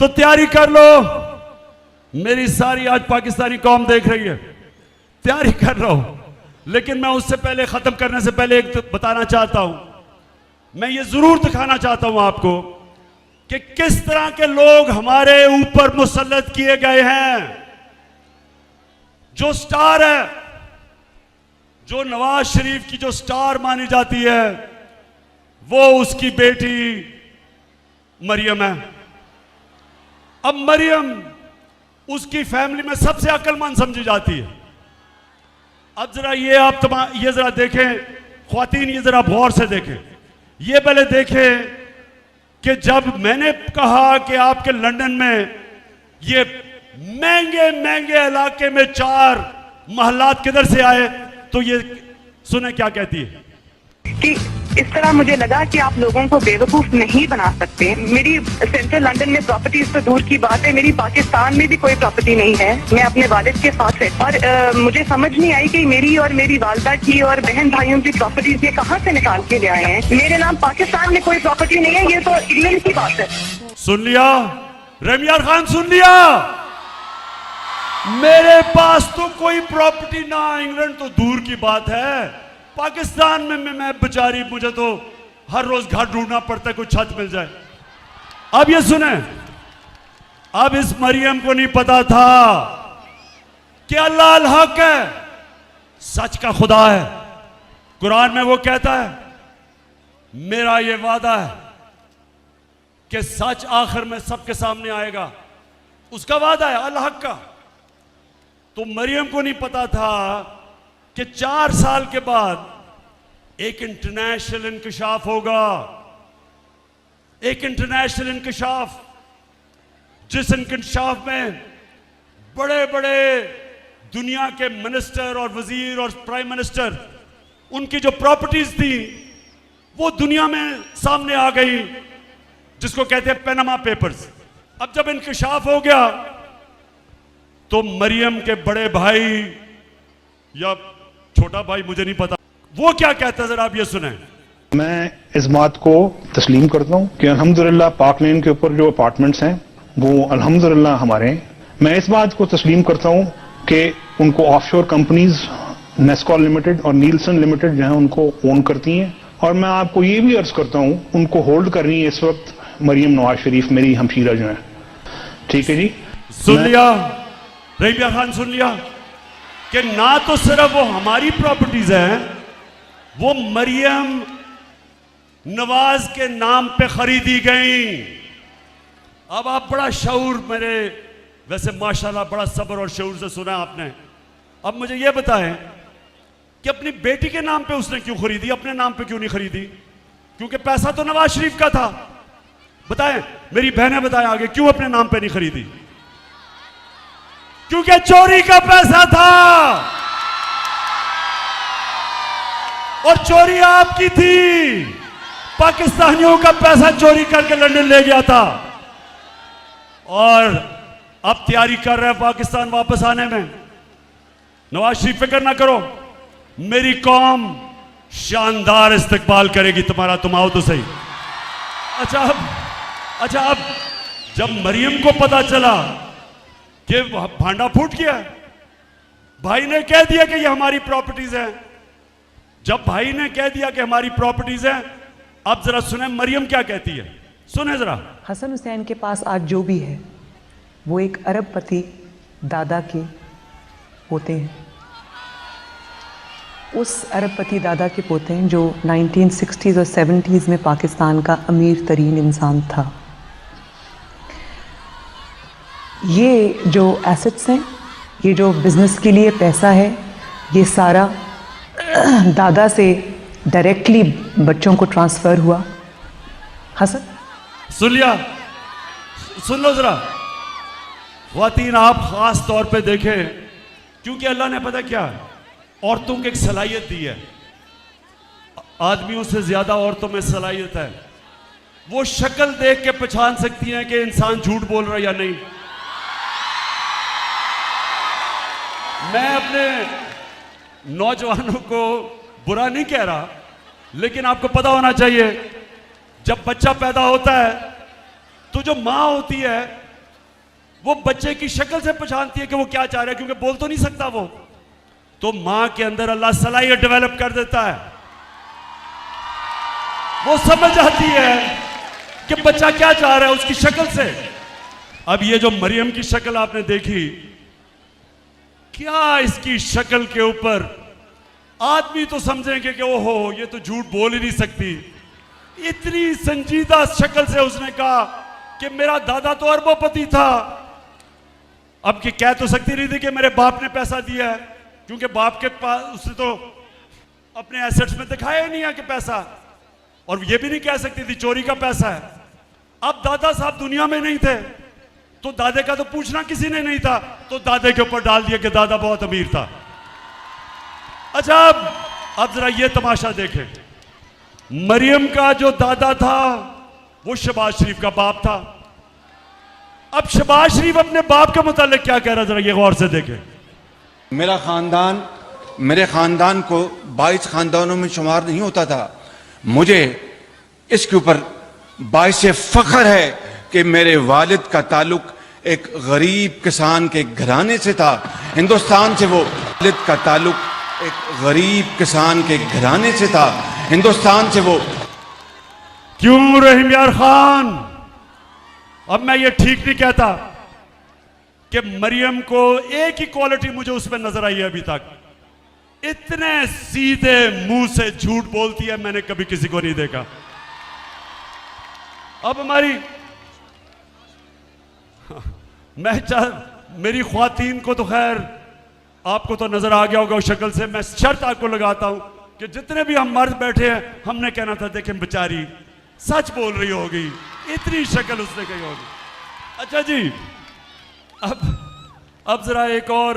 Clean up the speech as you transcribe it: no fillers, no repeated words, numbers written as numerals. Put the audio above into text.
तो तैयारी कर लो। मेरी सारी आज पाकिस्तानी कौम देख रही है, तैयारी कर रहा हूं। लेकिन मैं उससे पहले खत्म करने से पहले एक तो बताना चाहता हूं, मैं ये जरूर दिखाना चाहता हूं आपको कि किस तरह के लोग हमारे ऊपर मुसल्लत किए गए हैं। जो स्टार है, जो नवाज शरीफ की जो स्टार मानी जाती है, वो उसकी बेटी मरियम है। अब मरियम उसकी फैमिली में सबसे अक्लमंद समझी जाती है। अब जरा ये आप ये जरा देखें ख्वातीन, ये जरा गौर से देखें, ये पहले देखें कि जब मैंने कहा कि आपके लंदन में ये महंगे महंगे इलाके में 4 महलात किधर से आए, तो ये सुने क्या कहती है कि इस तरह मुझे लगा कि आप लोगों को बेवकूफ नहीं बना सकते। मेरी सेंट्रल लंदन में प्रॉपर्टीज तो दूर की बात है, मेरी पाकिस्तान में भी कोई प्रॉपर्टी नहीं है। मैं अपने वालिद के साथ है और मुझे समझ नहीं आई कि मेरी और मेरी वालदा की और बहन भाइयों की प्रॉपर्टीज ये कहाँ से निकाल के ले आए हैं। मेरे नाम पाकिस्तान में कोई प्रॉपर्टी नहीं है, ये तो इंग्लैंड की बात है। सुन लिया रमियार खान, सुन लिया, मेरे पास तो कोई प्रॉपर्टी ना, इंग्लैंड तो दूर की बात है, पाकिस्तान में मैं बेचारी, मुझे तो हर रोज घर ढूंढना पड़ता है कोई छत मिल जाए। अब ये सुने, अब इस मरियम को नहीं पता था कि अल्लाह अल हक है, सच का खुदा है। कुरान में वो कहता है, मेरा ये वादा है कि सच आखिर में सबके सामने आएगा, उसका वादा है अल हक का। तो मरियम को नहीं पता था कि 4 साल के बाद एक इंटरनेशनल इंकशाफ होगा, एक इंटरनेशनल इंकशाफ, जिस इंकशाफ में बड़े बड़े दुनिया के मिनिस्टर और वजीर और प्राइम मिनिस्टर, उनकी जो प्रॉपर्टीज थी वो दुनिया में सामने आ गई, जिसको कहते हैं पैनामा पेपर्स। अब जब इंकशाफ हो गया तो मरियम के बड़े भाई या छोटा भाई, मुझे नहीं पता, वो क्या कहता है, जरा आप ये सुने। मैं इस बात को तस्लीम करता हूँ कि अल्हम्दुलिल्लाह पाक लेन के ऊपर जो अपार्टमेंट्स हैं वो अल्हम्दुलिल्लाह हमारे हैं। मैं इस बात को तस्लीम करता हूँ कि उनको ऑफशोर कंपनीज नेस्कॉल लिमिटेड और नीलसन लिमिटेड जो है उनको ओन करती हैं। और मैं आपको ये भी अर्ज करता हूँ, उनको होल्ड कर रही है इस वक्त मरियम नवाज शरीफ, मेरी हमशीरा जो है। ठीक है जी, सुन लिया रबिया खान, सुन लिया कि ना तो सिर्फ वो हमारी प्रॉपर्टीज हैं, वो मरियम नवाज के नाम पे खरीदी गई। अब आप बड़ा शऊर, मेरे वैसे माशाल्लाह बड़ा सब्र और शऊर से सुना आपने। अब मुझे ये बताएं कि अपनी बेटी के नाम पे उसने क्यों खरीदी, अपने नाम पे क्यों नहीं खरीदी? क्योंकि पैसा तो नवाज शरीफ का था। बताएं, मेरी बहनें बताएं आगे, क्यों अपने नाम पे नहीं खरीदी? क्योंकि चोरी का पैसा था और चोरी आपकी थी, पाकिस्तानियों का पैसा चोरी करके लंदन ले गया था। और अब तैयारी कर रहे हैं पाकिस्तान वापस आने में। नवाज शरीफ फिक्र ना करो, मेरी कौम शानदार इस्तकबाल करेगी तुम्हारा, तुम आओ तो सही। अच्छा अब जब मरियम को पता चला कि भांडा फूट गया, भाई ने कह दिया कि ये हमारी प्रॉपर्टीज है। जब भाई ने कह दिया कि हमारी प्रॉपर्टीज है, अब जरा सुने मरियम क्या कहती है, सुने जरा। हसन हुसैन के पास आज जो भी है वो एक अरबपति दादा के पोते हैं। उस अरबपति दादा के पोते हैं जो 1960s और 70s में पाकिस्तान का अमीर तरीन इंसान था। ये जो एसेट्स हैं, ये जो बिज़नेस के लिए पैसा है, ये सारा दादा से डायरेक्टली बच्चों को ट्रांसफ़र हुआ। हसन, सुन लिया, सुन लो जरा ख्वातीन, आप खास तौर पे देखें, क्योंकि अल्लाह ने पता क्या औरतों को एक सलाहियत दी है, आदमियों से ज्यादा औरतों में सलाहियत है। वो शक्ल देख के पहचान सकती हैं कि इंसान झूठ बोल रहा है या नहीं। मैं अपने नौजवानों को बुरा नहीं कह रहा, लेकिन आपको पता होना चाहिए, जब बच्चा पैदा होता है तो जो माँ होती है वो बच्चे की शक्ल से पहचानती है कि वो क्या चाह रहा है, क्योंकि बोल तो नहीं सकता वो। तो मां के अंदर अल्लाह सलाहियत डेवलप कर देता है, वो समझ आती है कि बच्चा क्या चाह रहा है उसकी शक्ल से। अब ये जो मरियम की शक्ल आपने देखी, क्या इसकी शक्ल के ऊपर आदमी तो समझेंगे कि ओहो ये तो झूठ बोल ही नहीं सकती। इतनी संजीदा शक्ल से उसने कहा कि मेरा दादा तो अरबोपति था। अब कि कह तो सकती नहीं थी कि मेरे बाप ने पैसा दिया है, क्योंकि बाप के पास उसने तो अपने एसेट्स में दिखाया ही नहीं है कि पैसा, और ये भी नहीं कह सकती थी चोरी का पैसा है। अब दादा साहब दुनिया में नहीं थे तो दादे का तो पूछना किसी ने नहीं था, तो दादे के ऊपर डाल दिया कि दादा बहुत अमीर था। अच्छा अब जरा ये तमाशा देखें, मरियम का जो दादा था वो शहबाज शरीफ का बाप था। अब शहबाज शरीफ अपने बाप के मुतालिक क्या कह रहा है, जरा ये गौर से देखें। मेरे खानदान को 22 खानदानों में शुमार नहीं होता था। मुझे इसके ऊपर बाइस फख्र है कि मेरे वालिद का ताल्लुक एक गरीब किसान के घराने से था। हिंदुस्तान से वो वालिद का ताल्लुक एक गरीब किसान के घराने से था। हिंदुस्तान से वो क्यों रहीम यार खान, अब मैं ये ठीक नहीं कहता कि मरियम को एक ही क्वालिटी मुझे उसमें नजर आई है अभी तक, इतने सीधे मुंह से झूठ बोलती है मैंने कभी किसी को नहीं देखा। अब मेरी ख्वातीन को तो खैर आपको तो नजर आ गया होगा उस शक्ल से। मैं शर्त आपको लगाता हूं कि जितने भी हम मर्द बैठे हैं हमने कहना था देखें बेचारी सच बोल रही होगी, इतनी शक्ल उसने कही होगी। अच्छा जी, अब जरा एक और